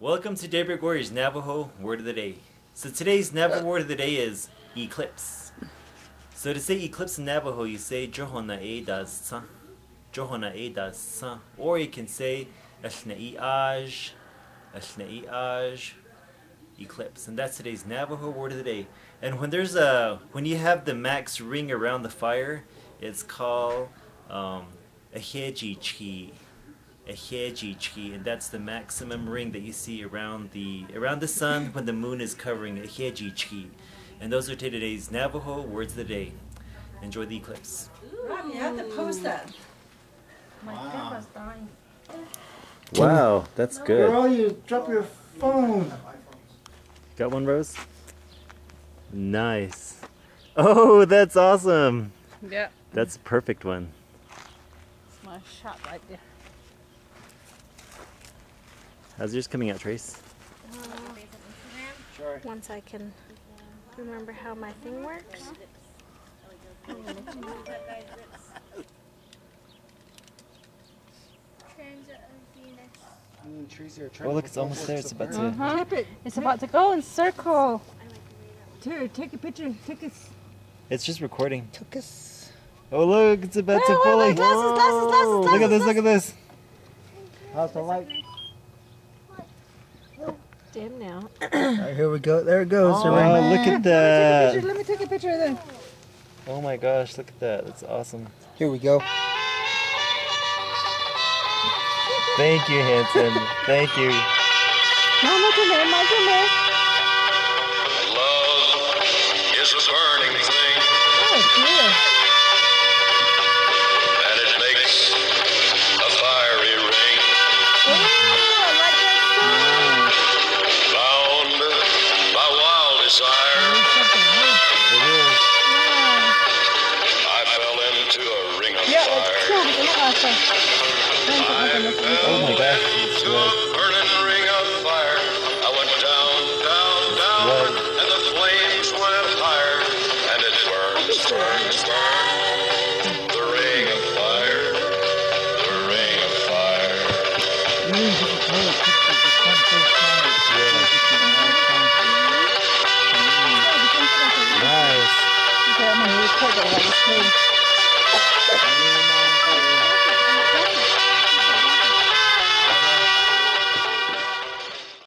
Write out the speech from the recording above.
Welcome to Daybreak Warriors Navajo Word of the Day. So today's Navajo Word of the Day is eclipse. So to say eclipse in Navajo, you say Johona e das sa, Johona e das sa, or you can say Ashnei aj, eclipse. And that's today's Navajo Word of the Day. And when you have the max ring around the fire, it's called a hejichi. A hejichi, and that's the maximum ring that you see around the sun when the moon is covering a hejichi. And those are today's Navajo words of the day. Enjoy the eclipse. Rob, you have to post that. My camera's dying. Wow, that's good. Girl, you drop your phone. Got one, Rose? Nice. Oh, that's awesome. Yeah. That's a perfect one. It's my shot right there. How's yours coming out, Trace? Sure. Once I can remember how my thing works. Oh, look, it's almost there. It's about to. Tap it. It's about to go in circle. Here, take a picture. Take a. It's just recording. Took us. Oh, look, it's about to fully. Glasses. Look at this, look at this. How's the light? Dim now. Alright, here we go. There it goes. Oh, look at that. Let me take a picture of them. Oh my gosh, look at that. That's awesome. Here we go. Thank you, Hanson. Thank you. Mama, come here. Mama, come here. Love is a burning thing, Oh, dear. and it makes a fiery ring. Oh, I like that Bound by wild desire, I fell into a ring of fire. Oh my gosh, it's To red. a burning ring of fire, I went down, Red. and the flames went higher, and it burns. The ring of fire, the ring of fire. Nice. Okay, I'm going to record that on the screen.